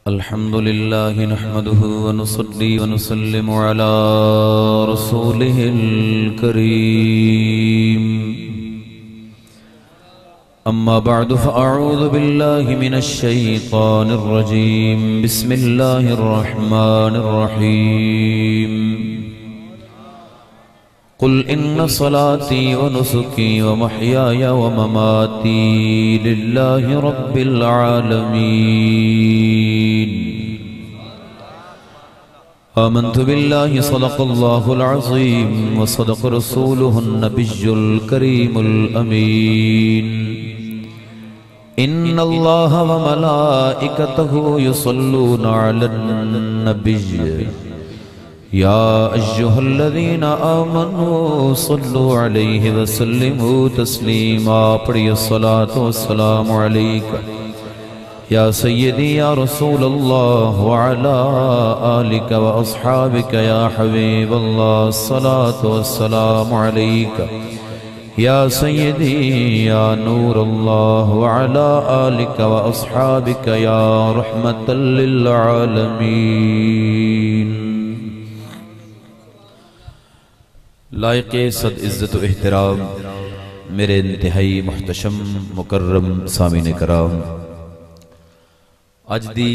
الحمد لله نحمده ونصلي ونسلم على رسوله الكريم. أما بعد فأعوذ بالله من الشيطان الرجيم. بسم الله الرحمن الرحيم. قل إن صلاتي ونسكي ومحياي ومماتي لله رب العالمين. آمنت بالله صدق الله العظيم وصدق رسوله النبي الكريم الأمين. إن الله وملائكته يصلون على النبي يا أيها الذين آمنوا صلوا عليه وسلموا تسليما. پڑھیے الصلاة والسلام عليك يا سيدي يا رسول الله وعلى آلك وأصحابك يا حبيب الله. الصلاة والسلام عليك يا سيدي يا نور الله وعلى آلك وأصحابك يا رحمة للعالمين. لائق صد عزت و احترام میرے انتہائی محتشم مکرم سامعین کرام، اج دی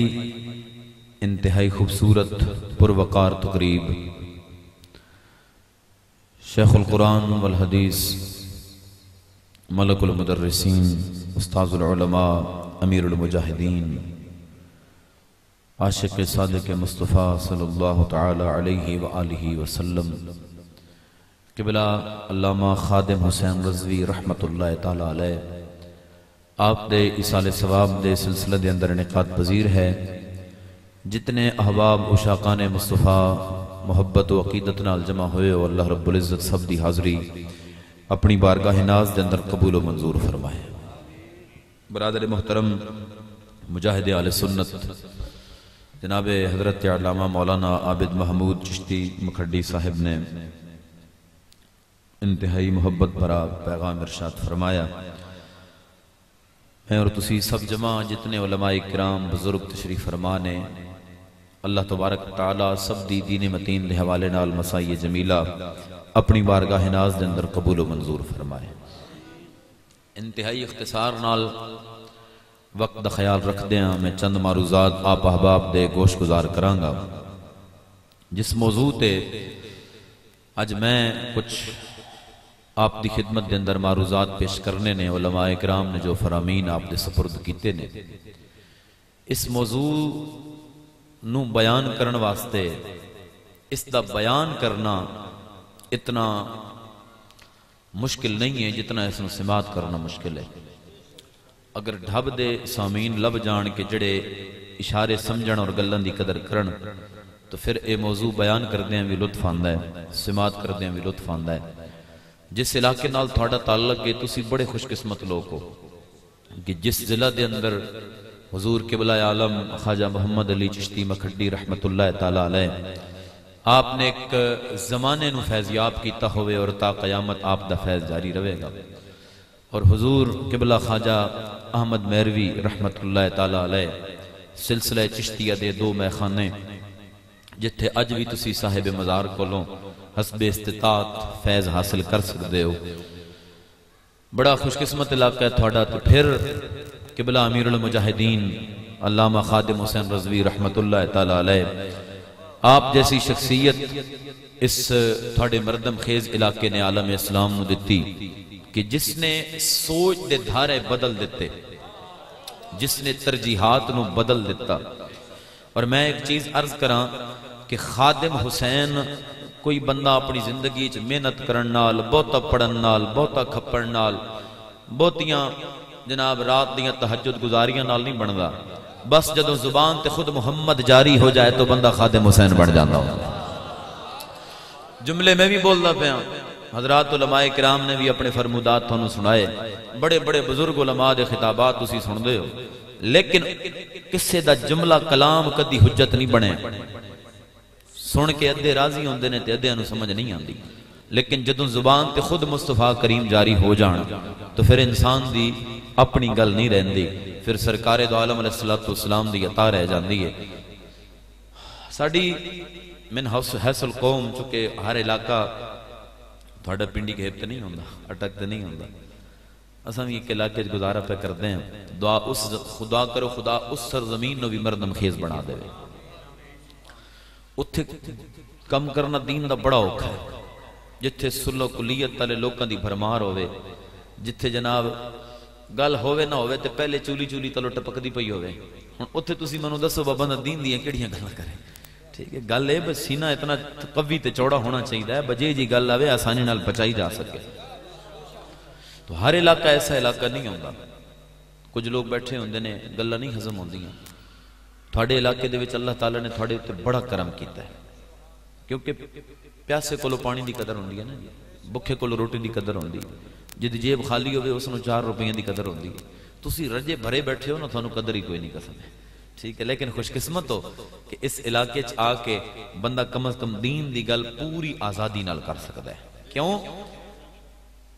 انتہائی خوبصورت پروقار تقریب شیخ القرآن والحدیث ملک المدرسین استاذ العلماء امیر المجاہدین عاشق صادق مصطفیٰ صلی اللہ تعالی علیہ وآلہ وسلم قبلہ علامہ خادم حسین رضوی رحمت اللہ تعالی علیہ آپ دے اصال ثواب دے سلسلہ دے اندر انعقاد پذیر ہے. جتنے احباب عشاقان مصطفیٰ محبت و عقیدت نال جمع ہوئے اور اللہ رب العزت سب دی حاضری اپنی بارگاہ ناز دے اندر قبول و منظور فرمائے. برادر محترم مجاہد اہل سنت جناب حضرت علامہ مولانا عابد محمود چشتی مکھڈی صاحب نے انتہائی محبت بھرا پیغام ارشاد فرمایا. میں اور تسی سب جمع جتنے علماء کرام بزرگ تشریف فرمانے اللہ تبارک تعالی سب دی دین متین دے حوالے نال مسائی جمیلہ اپنی بارگاہ ناز دے اندر قبول و منظور فرمائے. انتہائی اختصار نال وقت دا خیال رکھ دیاں میں چند معروضات آپ احباب دے گوش گزار کرانگا. جس موضوع تے آج میں کچھ آپ دی خدمت دے اندر معروضات پیش کرنے نے علماء اکرام نے جو فرامین آپ دے سپرد کیتے نے، اس موضوع نو بیان کرن واسطے اس دا بیان کرنا اتنا مشکل نہیں ہے جتنا اس نو سماعت کرنا مشکل ہے. اگر ڈھب دے سامعین لب جان کے جڑے اشارے سمجھن اور گلن دی قدر کرن تو پھر اے موضوع بیان کردے ہیں بھی لطف آندا ہے، سماعت کردے ہیں بھی لطف آندا ہے. جس علاقے نال تھوڑا تعلق ہے تسی بڑے خوش قسمت لوگ ہو کہ جس ضلع دے اندر حضور قبلہ عالم خواجہ محمد علی چشتی مکھڈی رحمت اللہ تعالی علیہ آپ نے ایک زمانے نو فیضیاب کیتا ہوئے اور تا قیامت آپ دا فیض جاری رہے گا. اور حضور قبلہ خواجہ احمد میروی رحمت اللہ تعالی علیہ سلسلہ چشتیہ دے دو میخانے جتھے اج بھی تسی صاحب مزار کولوں حسب استطاعت فیض حاصل کر سکتے ہو. بڑا خوش قسمت علاقہ ہے تھوڑا. تو پھر قبلہ امیر المجاہدین علامہ خادم حسین رضوی رحمت اللہ تعالی علیہ آپ جیسی شخصیت اس تھوڑے مردم خیز علاقے نے عالم اسلام نو دیتی کہ جس نے سوچ دے دھارے بدل دیتے، جس نے ترجیحات نو بدل دیتا. اور میں ایک چیز عرض کراں کہ خادم حسین کوئی بندہ اپنی زندگی چ محنت کرن نال بہتا پڑھن نال بہتا کھپڑ نال بہتیاں جناب رات دیاں تہجد گزاریاں نال نہیں بندا. بس جدوں زبان تے خود محمد جاری ہو جائے تو بندہ خادم حسین بن جاتا ہو. جملے میں بھی بولدا پیا، حضرات علماء کرام نے بھی اپنے فرمودات تھانوں سنائے، بڑے بڑے بزرگ علماء دے خطابات تسی سن دے ہو، لیکن کسے دا جملہ کلام کدی حجت نہیں بنے. سن کے ادھے راضی ہوندے نے تے ادھے انہوں سمجھ نہیں آندی. لیکن جدوں زبان تے خود مصطفیٰ کریم جاری ہو جان تو پھر انسان دی اپنی گل نہیں رہندی. پھر سرکار دو عالم علیہ السلام دی عطا رہ جاندی ہے. ساڑی من حیث القوم چونکہ ہر علاقہ تھوڑا پنڈی کے ہپتے نہیں ہوندہ, اٹکتے نہیں ہوندہ. اساں بھی ایک علاقے گزارا پہ کرتے ہیں. خدا کرو خدا اس سرزمین نو بھی مردم خیز بنا دے. اتھے کم کرنا دین دا بڑا اوکھا ہے. جتھے سلو کلیت تلے لوکاں دی بھرمار ہوئے, جتھے جناب گل ہوئے نہ ہوئے تے پہلے چولی چولی تلو ٹپک دی پئی ہوئے. ہن اتھے تسی منو دسو بابا دا دین دیاں کیڑیاں گلاں کرے. ٹھیک ہے, گل ہے بس سینہ اتنا قوی تے چوڑا ہونا چاہیے ہے بجے جی گل آوے آسانی نال بچائی جا سکے. تو ہر علاقہ ایسا علاقہ نہیں ہوندہ. کچھ لوگ بیٹھے ہوندے نے گلاں نہیں ہضم ہوندیاں. تھوڑے علاقے دے وچ اللہ تعالیٰ نے تھوڑے تے بڑا کرم کیتا ہے, کیونکہ پیاسے کولو پانی دی قدر ہوندی ہے نا, بکھے کولو روٹی دی قدر ہوندی ہے, جدی جیب خالی ہوئے اس نو 4 روپیاں دی قدر ہوندی ہے. تسی رجے بھرے بیٹھے ہو نا, تھانو قدر ہی کوئی نہیں قسم ہے. ٹھیک ہے, لیکن خوش قسمت ہو کہ اس علاقے چ آ کے بندہ کم از کم دین دی گل پوری آزادی نال کر سکتا ہے. کیوں؟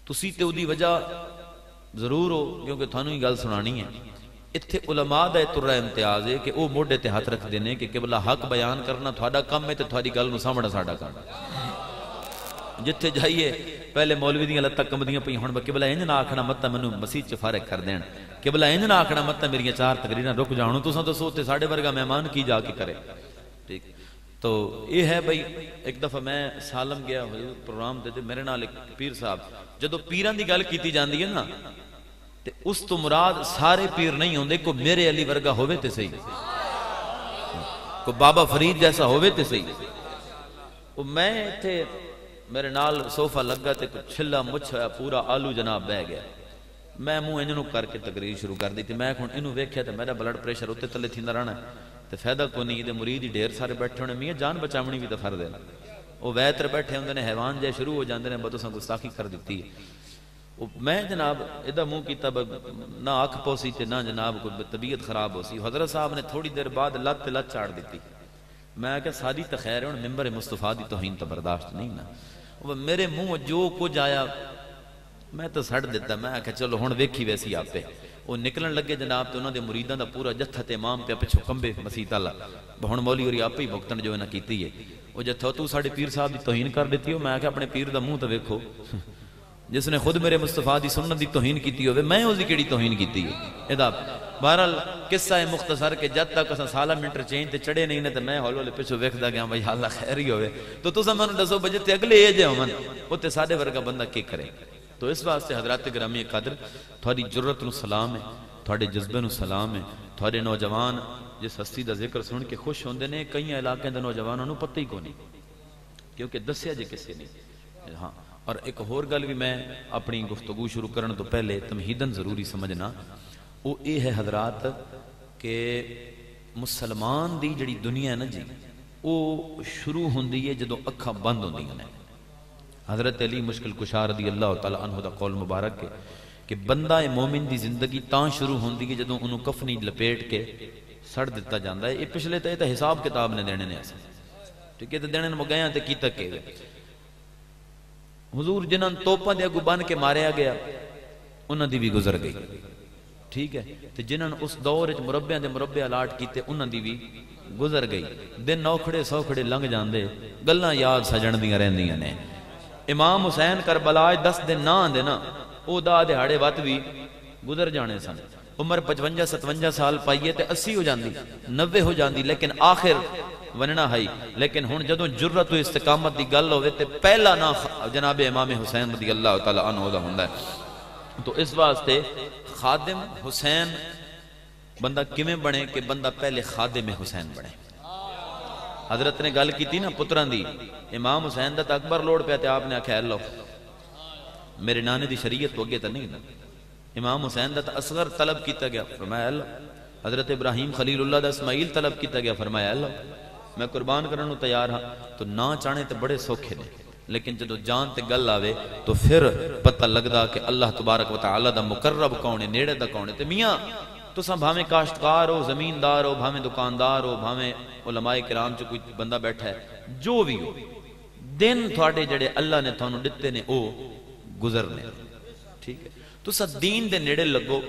تسی تے دی وجہ ضرور ہو کیونکہ تھانو ہی گل سنانی ہے. اتھے علماء دا ترہ امتیاز ہے کہ او موڈے تے ہاتھ رکھ دینے کہ قبلہ حق بیان کرنا تھوڑا کم ہے تے تھوڑی گل نو سامنا ساڈا کم. جتھے جائیے پہلے مولوی دیاں لتاں کمدیاں پئی ہن قبلہ انج نہ آکھنا مت مینوں مسجد چ فارغ کر دین, قبلہ انج نہ آکھنا مت میری 4 تقریراں رک جاؤں, تساں دسو تے ساڈے ورگا مہمان کی جا کے کرے. ٹھیک, تو یہ ہے بھائی. ایک دفعہ میں سالم گیا حضور پروگرام تے میرے نال ایک پیر صاحب, جدو پیراں دی گل کیتی جاندی ہے نا تے اس تو مراد سارے پیر نہیں ہوندے, کو میرے علی ورگا ہووے تے صحیح, کو بابا فرید جیسا ہووے تے صحیح. وہ میں ایتھے میرے نال صوفہ لگا تے کچھ چھلا مچھ ہویا پورا آلو جناب بہ گیا. میں منہ انجنوں کر کے تقریر شروع کر دی تھی. میں ہن اینوں ویکھیا تے میرا بلڈ پریشر اوتے تھلے تھیندا رہنا تے فائدہ کوئی نہیں. دے مرید ہی ڈھیر سارے بیٹھے ہونے, میاں جان بچاونی بھی تے فرض ہے. او ویتر بیٹھے ہوندے نے, حیوان جے شروع ہو جاندے نے, بتوساں گستاخی کر دتی ہے. میں جناب ادا منہ کیتا نہ اکھ پوسی تے نہ جناب کوئی طبیعت خراب ہو سی. حضرت صاحب نے تھوڑی دیر بعد لت چاڑ دیتی. میں کہ ساری تے خیر ہے, ہن ممبر مصطفیٰ دی توہین تے برداشت نہیں نا. میرے منہ جو کچھ آیا میں تو سڑ دیتا. میں کہ چلو ہن ویکھی ویسی آپے. وہ نکلن لگے جناب تے انہاں دے مریداں دا پورا جتھا تے امام پہ پچھو کمبے مسیت والا. ہن مولی ہوری آپے ہی بھگتن جو انہاں کیتی ہے. وہ جتھا تو ساڈے پیر صاحب دی توہین کر دیتی ہو. میں کہ اپنے پیر دا منہ تے ویکھو, جس نے خود میرے مصطفیٰ دی سنت دی توہین کیتی ہوئے, میں اس دی کیڑی توہین کیتی ہے. ادا بہرحال قصہ ہے مختصر کہ جد تک اساں سالہ منٹر چینج تے چڑھے نہیں نے تے میں ہولے ہولے پیچھے ویکھدا گیا بھائی اللہ خیر ہی ہوئے. تو تساں مینوں دسو بجے تے اگلے ایج ہون اوتے ساڈے ورگا بندہ کی کرے. تو اس واسطے حضرات گرامی قدر تھوڑی جرت نو سلام ہے, تھوڑے جذبے نو سلام ہے. تھوڑے نوجوان جس ہستی دا ذکر سن کے خوش ہوندے نے, کئی علاقے دے نوجواناں نو پتہ ہی کوئی نہیں کیونکہ دسیا جے کسے نہیں. ہاں, اور ایک اور گل بھی میں اپنی گفتگو شروع کرنے تو پہلے تمہیدن ضروری سمجھنا, وہ یہ ہے حضرات کہ مسلمان دی جڑی دنیا ہے نا جی, وہ شروع ہوندی ہے جدو اکھاں بند ہوندیاں نے. حضرت علی مشکل کشا رضی اللہ تعالیٰ عنہ دا قول مبارک ہے کہ بندہ مومن دی زندگی تاں شروع ہوندی ہے جدو انہوں کفنی لپیٹ کے سڑ دیتا جاندہ ہے. یہ پچھلے تے حساب کتاب نے دینے نے ایسا, ٹھیک ہے, تے دینے نے گئے تے کی تک کے گئے. حضور جنہاں توپاں دے اگوں بن کے ماریا گیا انہاں دی بھی گزر گئی. ٹھیک ہے, تے جنہاں اس دور وچ مربعاں دے مربع الاٹ کیتے انہاں دی بھی گزر گئی. دن نوکھڑے سوکھڑے لنگ جاندے, گلاں یاد سجن دیاں رہندیاں نے. امام حسین کربلا 10 دن نہ آندے نا, او دا دہاڑے وقت بھی گزر جانے سن. عمر 55-57 سال پائیے تے 80 ہو جاندی 90 ہو جاندی, لیکن آخر وننا ہے. لیکن ہن جدوں جرت و استقامت دی گل ہوے تے پہلا نا جناب امام حسین رضی اللہ تعالی عنہ دا ہوندا ہے. تو اس واسطے خادم حسین بندہ کیویں بنے کہ بندہ پہلے خادم حسین بنے. حضرت نے گل کی تھی نا پتران دی, امام حسین دا تا اکبر لوڑ پہ تے آپ نے آکھا اللہ میرے نانے دی شریعت تو اگے تا نہیں نا. امام حسین دا تا اصغر طلب کیتا گیا, فرمایا اللہ. حضرت ابراہیم خلیل اللہ دا اسماعیل طلب کیتا گیا, فرمایا اللہ میں قربان کرنے تیار ہاں. تو نہ چاہنے تے بڑے سوکھے نے, لیکن جدو جان تے گل آوے تو پھر پتہ لگدا کہ اللہ تبارک و تعالی دا مقرب کون ہے, نیڑے دا کون ہے. تے میاں تساں بھاویں کاشتکار ہو, زمیندار ہو, بھاویں دکاندار ہو, بھاویں علماء کرام چ کوئی بندہ بیٹھا ہے, جو بھی ہو, دن تھوڑے جڑے اللہ نے تھانوں دتے نے او گزرنے. ٹھیک ہے, تساں دین دے نیڑے لگو,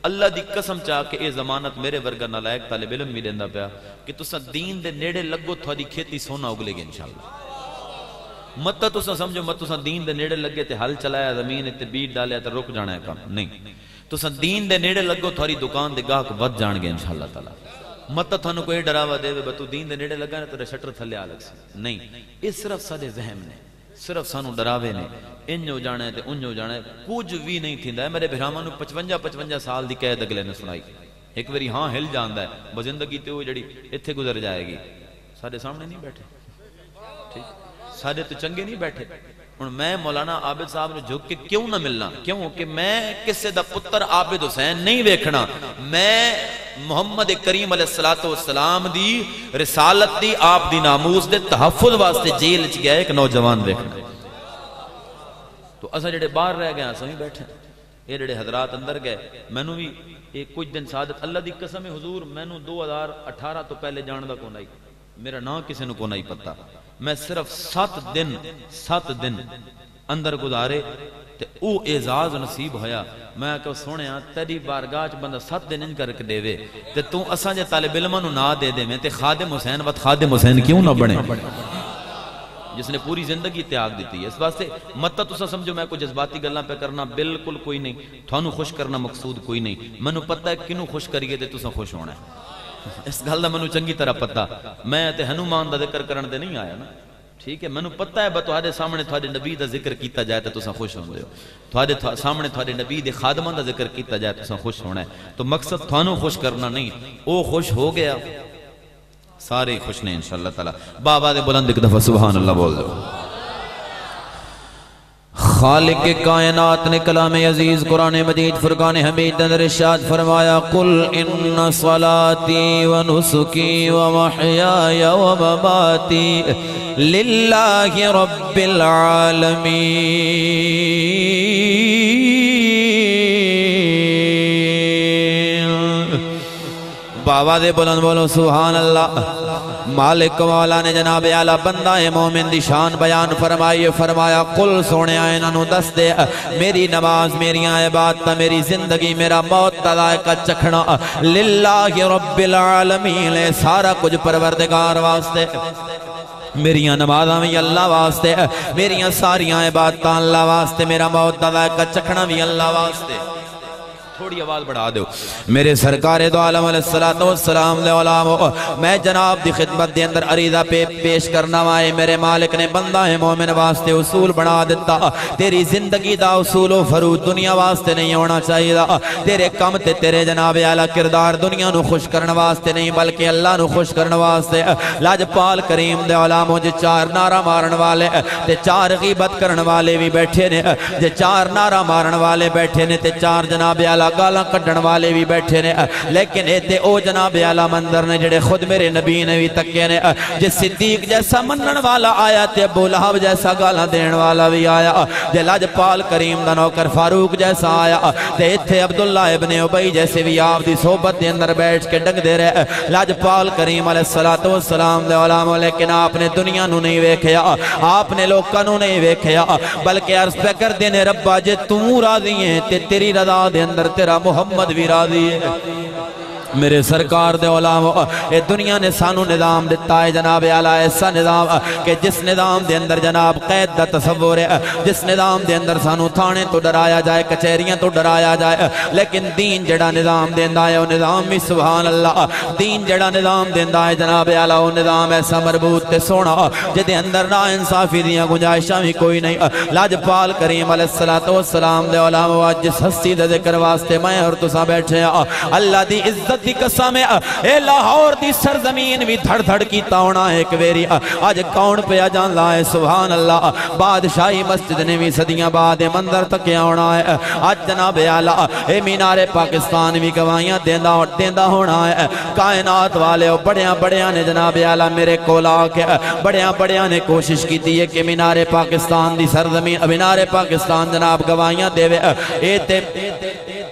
اللہ دی قسم چاہ کے اے ضمانت میرے ورگا نالائق طالب علم بھی دیندا پیا کہ تساں دین دے نیڑے لگو تھوڑی کھیتی سونا اگلے گی انشاءاللہ. مت تساں سمجھو مت تساں دین دے نیڑے لگے تے ہل چلایا زمین تے بیج ڈالیا تے رک جانا ہے کام نہیں. تساں دین دے نیڑے لگو تھوڑی دکان دے گاہک ود جان گے انشاءاللہ تعالی. مت تھانو کوئی ڈراوا دے وے تو دین دے نیڑے لگا نا تیرے شٹر تھلے آ لگ سی نہیں. یہ صرف سادے وہم نے صرف سانو ڈراوے نے انج ہو جانا ہے تے انج ہو جانا ہے کچھ بھی نہیں تھیندا ہے. میرے بھراواں نو 55 سال دی قید اگلے نے سنائی ایک واری ہاں ہل جاندا ہے زندگی تے وہ جڑی ایتھے گزر جائے گی. سارے سامنے نہیں بیٹھے ٹھیک سارے تو چنگے نہیں بیٹھے. ہن میں مولانا عابد صاحب نو جھک کے کیوں نہ ملنا کیوں کہ میں کسے دا پتر عابد حسین نہیں ویکھنا. میں محمد کریم علیہ السلام دی رسالت دی آپ دی ناموس دے تحفظ واسطے جیل چ گیا ایک نوجوان ویکھنا. تو اسا جڑے باہر رہ گئے اسا بھی بیٹھے یہ جڑے حضرات اندر گئے مینوں بھی ایک کچھ دن سعادت اللہ دی قسم ہے حضور مینوں 2018 تو پہلے جان دا کون آئی میرا نام کسے نو کون آئی پتہ. میں صرف 7 دن اندر گزارے تے او اعزاز نصیب ہویا. میں کہ سونیا تیری بارگاہ چ بندہ 7 دن انج کر کے دے وے تے تو اساں جے طالب علماں نو نہ دے دے میں تے خادم حسین وت خادم حسین کیوں نہ بنے جس نے پوری زندگی تیاگ دیتی ہے. اس واسطے مت تسا سمجھو میں کوئی جذباتی گلاں پہ کرنا بالکل کوئی نہیں. تھانو خوش کرنا مقصود کوئی نہیں. مینوں پتہ ہے کینوں خوش کریے تے تسا خوش ہونا ہے. اس گل دا مینوں چنگی طرح پتہ. میں تے ہنومان دا ذکر کرن تے نہیں آیا نا ٹھیک ہے. مینوں پتہ ہے تہاڈے سامنے تہاڈے نبی دا ذکر کیتا جائے تے تسا خوش ہوندے ہو. تہاڈے سامنے تہاڈے نبی دے خادماں دا ذکر کیتا جائے تسا خوش ہونا ہے. تو مقصد تھانو خوش کرنا نہیں. او خوش ہو گیا سارے خوش نے انشاءاللہ تعالی. بابا دے بلند ایک دفعہ سبحان اللہ بول دو. خالق کائنات نے کلام عزیز قرآن مجید فرقان حمید اندر ارشاد فرمایا قل ان صلاتی و نسکی و محیای و مماتی للہ رب العالمین. بابا دے بلند بولو سبحان اللہ. مالک مولا نے جناب اعلیٰ بندہ مومن دی شان بیان فرمائی فرمایا قل سونے آئے انہوں دس دے میری نماز میری عبادت میری زندگی میرا موت ذائقہ چکھنا للہ رب العالمین سارا کچھ پروردگار واسطے. میریاں نمازاں بھی اللہ واسطے میریاں ساریاں عبادتاں اللہ واسطے میرا موت ذائقہ چکھنا بھی اللہ واسطے. تھوڑی آواز بڑھا دو. میرے سرکار دو عالم علیہ السلام دے علامو میں جناب دی خدمت دے اندر عریضہ پیش کرنا وائے. میرے مالک نے بندہ مومن واسطے اصول بنا دیتا. تیری زندگی دا اصول و فروض دنیا واسطے نہیں ہونا چاہیے. تیرے کم تے تیرے جناب اعلیٰ کردار دنیا نو خوش کرنے واسطے نہیں بلکہ اللہ نو خوش کرنے واسطے. لاجپال کریم دے علامو جے 4 نعرہ مارن والے تے 4 غیبت کرن والے بھی بیٹھے نے. جے 4 نعرہ مارن والے بیٹھے نے تے 4 جناب اعلیٰ گالاں کڈن والے بھی بیٹھے نے. لیکن ایتے او جناب اعلیٰ مندر نے جڑے خود میرے نبی نے بھی تکے نے. جے صدیق جیسا منن والا آیا تے ابو لہب جیسا گالاں دین والا بھی آیا. جے لاجپال کریم دا نوکر فاروق جیسا آیا تے ایتھے عبداللہ ابن ابی جیسے بھی آپ دی صحبت دے اندر بیٹھ کے ڈنگ دے رہے. لاجپال کریم علیہ السلام دے علامو لیکن آپ نے دنیا نو نہیں ویکھیا آپ نے لوکاں نو نہیں ویکھیا بلکہ عرض پہ کر دینے ربا جے توں راضی ہیں تے تیری رضا دے اندر تیرا محمد بھی راضی ہے. میرے سرکار دے علامو اے دنیا نے سانو نظام دیتا ہے جناب اعلیٰ ایسا نظام کہ جس نظام دے اندر جناب قید دا تصور ہے. جس نظام دے اندر سانو تھانے تو ڈرایا جائے کچہریاں تو ڈرایا جائے. لیکن دین جڑا نظام دیندہ ہے وہ نظام بھی سبحان اللہ دین جڑا نظام دیندہ ہے جناب اعلیٰ وہ نظام ایسا مربوط تے سونا جدے اندر نا انصافی دیاں گنجائشاں بھی کوئی نہیں. لاجپال کریم علیہ السلام دے علامو آج جس ہستی دے ذکر واسطے میں اور تسا بیٹھے اللہ دی عزت دی قسم اے لاہور دی سرزمین بھی دھڑ دھڑ کیتا ہونا ایک ویری آج کون پہ جان لائے سبحان اللہ. بادشاہی مسجد نے بھی صدیاں بعد مندر تک ہونا ہے. آج جناب اعلیٰ اے مینار پاکستان بھی گواہیاں دیندہ ہونا ہے. کائنات والے بڑیاں نے جناب اعلیٰ میرے کولا کے بڑیاں نے کوشش کی تھی کہ مینار پاکستان دی سرزمین مینار پاکستان جناب گواہیاں دے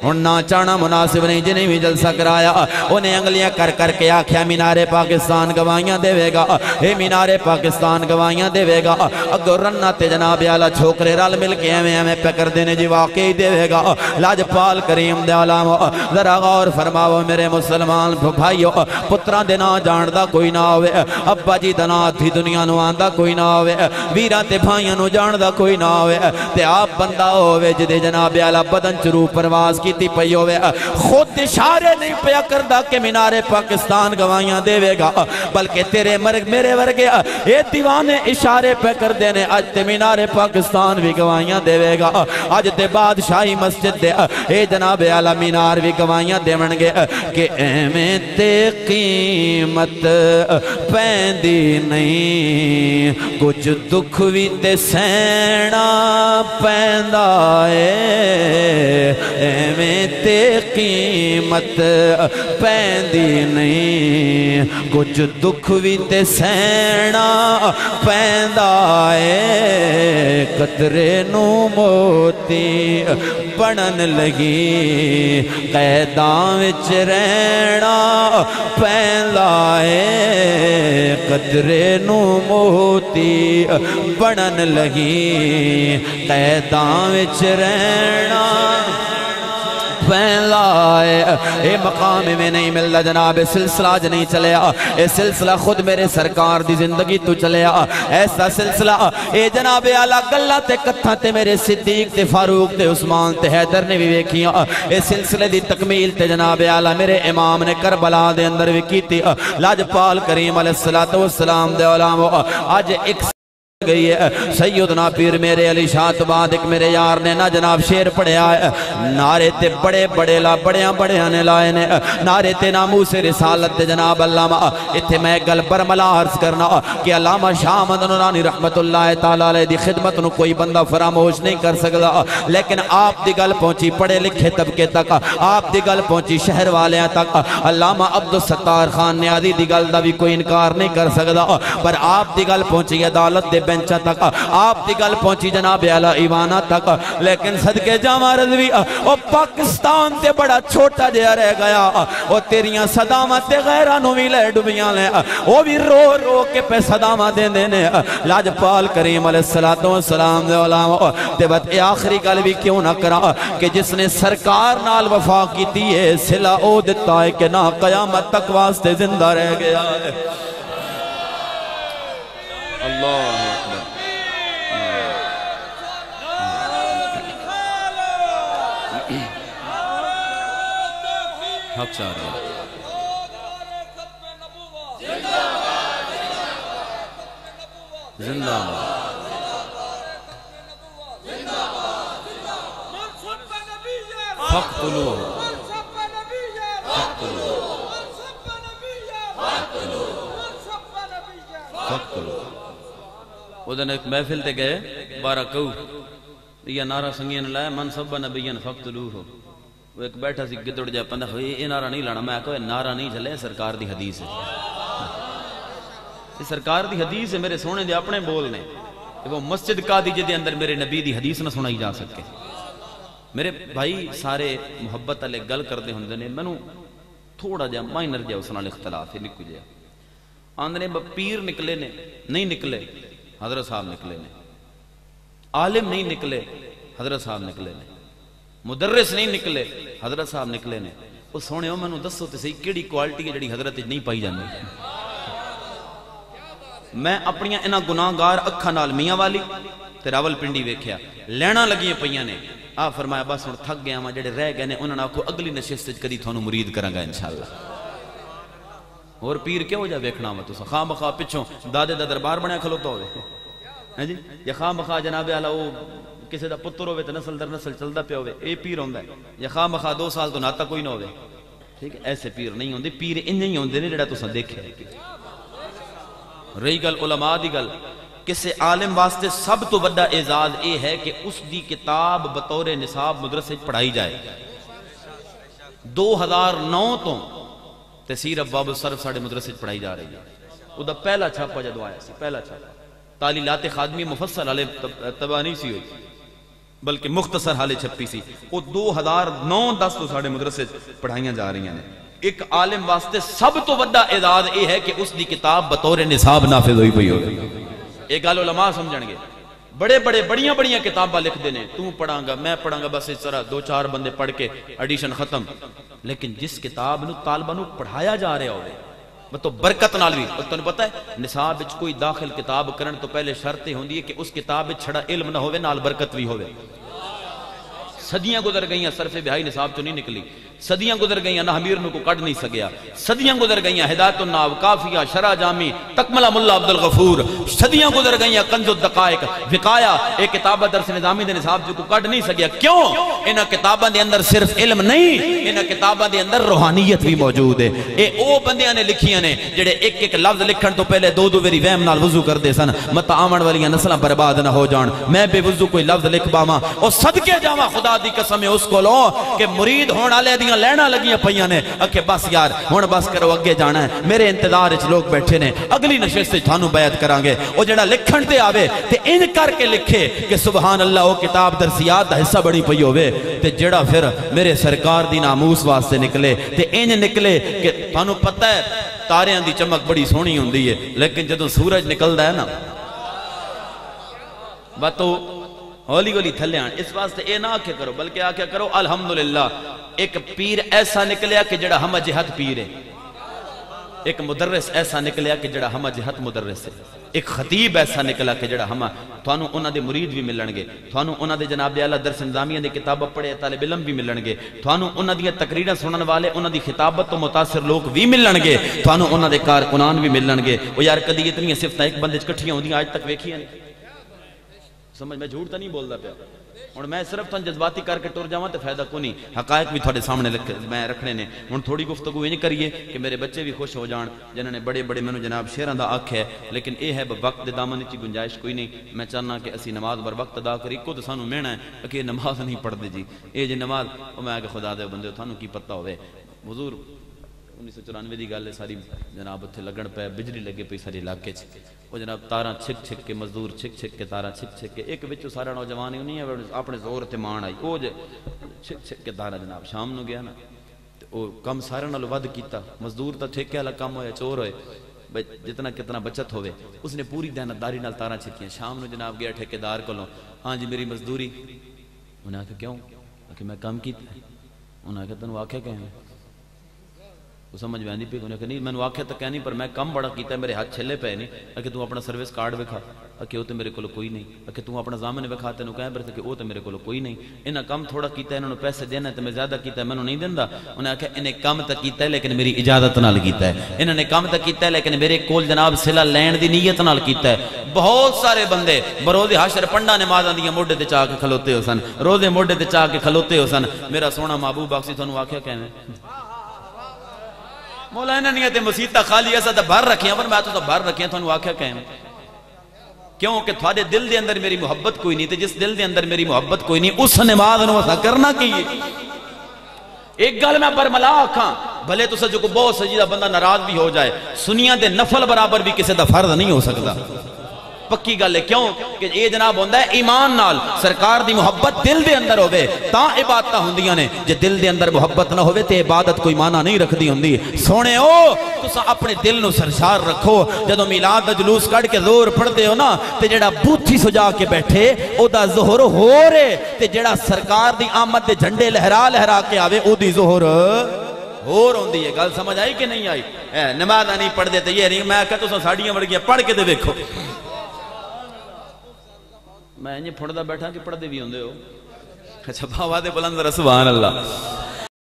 ہن نہ چانا مناسب نہیں، جنہیں بھی جلسہ کرایا انہیں انگلیاں کر کر کے آکھیا مینار پاکستان گواہیاں دے گا، اے مینار پاکستان گواہیاں دے گا، اگو رنہ تے جناب اعلیٰ چھوکرے رل مل کے ہمیں پکر دینے جی واقعی دے گا۔ لاجپال کریم دے عالم ذرا غور فرماؤ میرے مسلمان بھائیو، پتران دے نا جاندہ کوئی نہ ہوئے، ابا جی دنا تھی دنیا نو آندہ کوئی نہ ہوئے، ویران تے بھائیاں نو جاندہ کوئی نہ ہوئے، تے آپ بندہ ہوئے جدے جناب اعلیٰ بدن چرو پرواز کی تی پئی ہوئے، خود اشارے نہیں پیا کردہ کہ مینار پاکستان گواہیاں دے گا، بلکہ تیرے مرگ میرے ورگے اے دیوانے اشارے پہ کر دینے آج تے مینار پاکستان بھی گواہیاں دے گا، آج تے بادشاہی مسجد دے اے جناب اعلیٰ مینار بھی گواہیاں دے منگے کہ ایمیں تے قیمت پیندی نہیں، کچھ دکھ بھی تے سینہ پیندہ ہے، ایمیں تے قیمت پیندی نہیں، کچھ دکھ بھی تے سینہ پیندہ ہے، قطرے نو موتی بڑھن لگی، قیداں وچ رہنا پیندہ ہے، قطرے نو موتی بڑھن لگی، قیداں وچ رہنا پھیلائے۔ اے مقام میں نہیں ملتا جناب، سلسلہ آج نہیں چلیا، اے سلسلہ خود میرے سرکار دی زندگی تو چلیا، ایسا سلسلہ اے جناب اعلیٰ گلہ تے کتھا تے میرے صدیق تے فاروق تے عثمان تے حیدر نے بھی ویکھیاں، اے سلسلے دی تکمیل تے جناب اعلیٰ میرے امام نے کربلا دے اندر بھی کی تھی، لاجپال کریم علیہ السلام دے علامہ آج ایک گئی ہے۔ سیدنا پیر میرے علی شاہ تو بعد ایک میرے یار نے نا جناب شیر پڑھیا ہے، نعرے تے بڑے بڑے لا بڑیاں بڑیاں نے لائے نے، نعرے تے ناموس رسالت تے جناب علامہ اتھے میں گل برملا عرض کرنا کہ علامہ شاہ مدن نورانی رحمت اللہ تعالیٰ علیہ دی خدمت نو کوئی بندہ فراموش نہیں کر سکتا، لیکن آپ دی گل پہنچی پڑھے لکھے طبقے تک، آپ دی گل پہنچی شہر والیاں تک، علامہ عبدالستار خان نیازی دی گل دا بھی کوئی انکار نہیں کر سکتا، پر آپ دی گل پہنچی عدالت دے بینچہ تک، آپ دی گل پہنچی جناب اعلیٰ ایوانہ تک، لیکن صدقے جامع رضوی او پاکستان تے بڑا چھوٹا جیا رہ گیا، او تیریاں صدامت تے غیرانو بھی لے ڈبیاں لے، او بھی رو رو کے پہ صدامت دے دینے، لاجپال کریم علیہ السلام دے علامہ تے بات اے آخری گل بھی کیوں نہ کرا کہ جس نے سرکار نال وفا کی دیئے صلہ او دیتا ہے کہ نہ قیامت تک واسطے زندہ رہ گیا ہے۔ اللہ حق چاہ رہا ہے۔ زندہ فقتلوہ وہ دن ایک محفل تے گئے بارہ کہو یہ نعرہ سنگین لائے من سب نبیین فقتلوہ، وہ ایک بیٹھا سی گدڑ جا پندہ ہوئی یہ نعرہ نہیں لانا، میں کہو یہ نعرہ نہیں چلے سرکار دی حدیث ہے، یہ سرکار دی حدیث ہے، میرے سونے دے اپنے بولنے، وہ مسجد قادی جدے اندر میرے نبی دی حدیث نہ سنائی جا سکے۔ میرے بھائی سارے محبت علیہ گل کردے ہوندے نے، میں نو تھوڑا جا مائنر جا اس نال اختلاف ہے نکو جا آندنے پیر نکلے نے نہیں نکلے حضرت صاحب نکلے نے، عالم نہیں نکلے حضرت صاحب نکلے نے، مدرس نہیں نکلے حضرت صاحب نکلے نے، وہ سونے ہو میں نو دسو تے صحیح کیڑی کوالٹی ہے جڑی حضرت نہیں پائی جاندی۔ میں اپنیاں انہاں گناہگار اکھاں نال میاں والی تے راول پنڈی ویکھیا لینا لگیاں پئیاں نے، آپ فرمایا بس ہن تھک گیا ہاں جڑے رہ گئے نے انہاں کو اگلی نشست وچ کدی تھانوں مرید کراں گا انشاءاللہ۔ اور پیر کیوں جا ویکھنا وا تساں خواہ مخواہ پچھوں دادے دا دربار بنیا کھلوتا ہوئے ہیں جی، یا خواہ مخواہ جناب اعلیٰ وہ کسی دا پتر ہوئے تو نسل در نسل چلتا پہ ہوئے اے پیر ہوندہ ہے، یا خواہ مخواہ 2 سال تو ناتا کوئی نہ ہوئے، ٹھیک ہے ایسے پیر نہیں ہوندے، پیر انہیں ہی ہوندے نے جڑا تساں دیکھے۔ رہی گل علماء دی گل، کسی عالم واسطے سب تو بڑا اعزاز اے ہے کہ اس دی کتاب بطور نصاب مدرسے پڑھائی جائے۔ 2009 تو تحصیل ابواب الصرف ساڑھے مدرسے پڑھائی جا رہی ہے، وہ دا پہلا چھاپا جدو آیا سی، پہلا چھاپا تعلیلات خادمی مفصل علیہ تبانی سی ہوئی، بلکہ مختصر حالے چھپی سی وہ 2009-10 تو ساڑھے مدرسے پڑھائیاں جا رہی ہیں. ایک عالم واسطے سب تو بڑا اعزاز یہ ہے کہ اس دی کتاب بطور نصاب نافذ ہوئی پئی ہوگی. ایک گل علماء سمجھن گے. بڑے بڑے بڑیاں کتاباں لکھ دینے, تو پڑھاں گا میں پڑھاں گا, بس اس طرح 2-4 بندے پڑھ کے ایڈیشن ختم. لیکن جس کتاب نو طالباں نو پڑھایا جا رہا ہوئے تو برکت نال بھی, تمہیں پتہ ہے نصاب وچ کوئی داخل کتاب کرن تو پہلے شرط یہ ہوندی ہے کہ اس کتاب وچ چھڑا علم نہ ہوئے نال برکت بھی ہوئے. صدیاں گزر گئیاں صرف بہائی نصاب چوں نہیں نکلی, صدیاں گزر گئیاں نہ حمیر نو کو کٹ نہیں سکیا, صدیاں گزر گئیاں ہدایت الناو, کافیہ, شرح جامی, تکملہ ملا عبد الغفور, صدیاں گزر گئیاں کنز الدقائق, وقایا, ایک کتابہ درس نظامی دے نصاب جو کو کٹ نہیں سکیا. کیوں؟ انہاں کتاباں دے اندر صرف علم نہیں, انہاں کتاباں دے اندر روحانیت بھی موجود ہے. اے او بندیاں نے لکھیاں نے جڑے ایک لفظ لکھن تو پہلے 2 ویری وہم نال وضو کردے سن, مت آمن والیاں نسلاں برباد نہ ہو جان. میں بے وضو کوئی لفظ لکھ باواں او صدقے جاواں خدا دی قسم ہے اس کو لو کہ مرید ہون والے دیاں لینا لگیاں پئیاں نے کہ بس یار ہن بس کرو اگے جانا ہے, میرے انتظار وچ لوگ بیٹھے نے, اگلی نشست وچ تھانوں بیعت کران گے. او جڑا لکھن تے آوے تے ان کر کے لکھے کہ سبحان اللہ او کتاب درسیات دا حصہ بڑی پئی ہوے, تے جڑا پھر میرے سرکار دی ناموس واسطے نکلے تے انج نکلے کہ تھانوں پتہ ہے تاریاں دی چمک بڑی سونی ہوندی ہے, لیکن جدوں سورج نکلدا ہے نا باتو ہولی ہولی تھلے آن. اس واسطے اے نہ آکھے کرو بلکہ آکھے کرو الحمدللہ ایک پیر ایسا نکلیا کہ جڑا ہم جہت پیر ہے, ایک مدرس ایسا نکلیا کہ جڑا ہم جہت مدرس ہے, ایک خطیب ایسا نکلا کہ جڑا ہم تھانوں انہاں دے مرید بھی ملن گے, تھانوں انہاں دے جناب اعلیٰ درس نظامیہ دی کتاباں پڑھے طالب علم بھی ملن گے, تھانوں انہاں دی تقریراں سنن والے انہاں دی خطابت تو متاثر لوگ بھی ملن گے, تھانوں انہاں دے کارکنان بھی ملن گے. او یار کدی اتنی صفتاں ایک بندے وچ کٹھیاں ہوندیاں آج تک ویکھیاں نہیں. سمجھ میں جھوٹ تو نہیں بولدا پیا, اور میں صرف تن جذباتی کر کے ٹر جاواں تے فائدہ کو نہیں, حقائق بھی تھوڑے سامنے میں رکھنے نے. ہن تھوڑی گفتگو نہیں کریے کہ میرے بچے بھی خوش ہو جان جنہاں نے بڑے بڑے مینوں جناب شعراں دا آکھیا ہے, لیکن اے ہے وقت دے دامن وچ گنجائش کوئی نہیں. میں چاہنا کہ اسی نماز بر وقت ادا کری, کو تے سانوں مہنا ہے کہ نماز نہیں پڑھدے جی, اے جی نماز او میں کہ خدا دے بندے تھانوں کی پتہ ہوے. حضور 1994 دی گل ہے ساری جناب اتھے لگن پے, بجلی لگے پئی سارے علاقے چ, وہ جناب تاراں چھک چھک کے مزدور چھک چھک کے تاراں چھک چھک کے, ایک وچوں سارا نوجوان نہیں ہے اپنے زور تے مان آئی, او چھک چھک کے تاراں جناب شام نو گیا نا تے او کم سارے نال ود کیتا. مزدور تا ٹھیکے والا کام ہویا, چور ہوئے بھئی جتنا کتنا بچت ہوئے, اس نے پوری دیانتداری نال تاراں چھکیاں. شام نو جناب گیا ٹھیکیدار کولوں, ہاں جی میری مزدوری. انہاں کہا کیوں؟ کہ میں کام کیتا. انہاں کہا تنوں آکھیا کہ وہ سمجھ میں نہیں پی, انہیں کہا نہیں میں نے آکھیا تو کہہ نہیں پر میں کم بڑا کیتا ہے, میرے ہاتھ چھلے پہ نہیں. کہ تو اپنا سروس کارڈ بکھا, کہ وہ تو میرے کو کوئی نہیں. کہ تو اپنا زامن بکھا تینوں کہیں پر کہ وہ تو میرے کو کوئی نہیں. انہیں کم تھوڑا کیتا ہے, انہوں نے پیسے دینا ہے تو میں زیادہ کیتا ہے, میں نہیں دیندہ. انہیں کہا انہیں کم تک کیتا ہے لیکن میری اجازت نال کیتا ہے, انہوں نے کم تک کیتا ہے لیکن میرے کول جناب صلہ لین دی نیت نال کیتا ہے. بہت سارے بندے بروز حشر پنڈا نمازاں دیاں موڈے تے چاہ کے کھلوتے ہو سن, روزے موڈے تے چاہ کے کھلوتے ہو سن. میرا سونا محبوب آکسی تھانوں آکھیا کہنے مولانا نہیں ہے مسیطہ خالی ایسا تو بھر رکھیاں, پر میں تو بھر رکھیاں تھانوں آکھیا کہنے کیوں کہ تھوڑے دل دے اندر میری محبت کوئی نہیں تے, جس دل دے اندر میری محبت کوئی نہیں اس نماز نو اسا کرنا کیے. ایک گل میں برملا آکھاں بھلے تو سجو کو بہت سجیدہ بندہ ناراض بھی ہو جائے, سنیاں دے نفل برابر بھی کسی دا فرض نہیں ہو سکتا. پکی گل ہے, کیوں کہ یہ جناب ہوندہ ہے ایمان نال, سرکار دی محبت دل دے اندر ہوئے تاں عبادتہ ہوندیاں نے. جے دل دے اندر محبت نہ ہوئے تے عبادت کوئی معنی نہیں رکھ دی ہوندی. سونے ہو تسا اپنے دل نو سرشار رکھو, جدو میلاد دا جلوس کڑ کے زور پڑھتے ہو نا تے جڑا بوتھی سجا کے بیٹھے او دا ظہر ہو رہے, تے جڑا سرکار دی آمد دے جھنڈے لہرا لہرا کے آوے او دی ظہر اور ہوندی ہے. گل سمجھ آئی کہ نہیں آئی؟ نمازہ نہیں پڑھ دیتے یہ نہیں, میں کہتا تسا ساڑیاں بڑھ گیا پڑھ کے دے دیکھو. میں یہ پھڑ دا بیٹھا کہ پڑھ دے بھی ہوندے ہو. اچھا باوا دے بلند سبحان اللہ.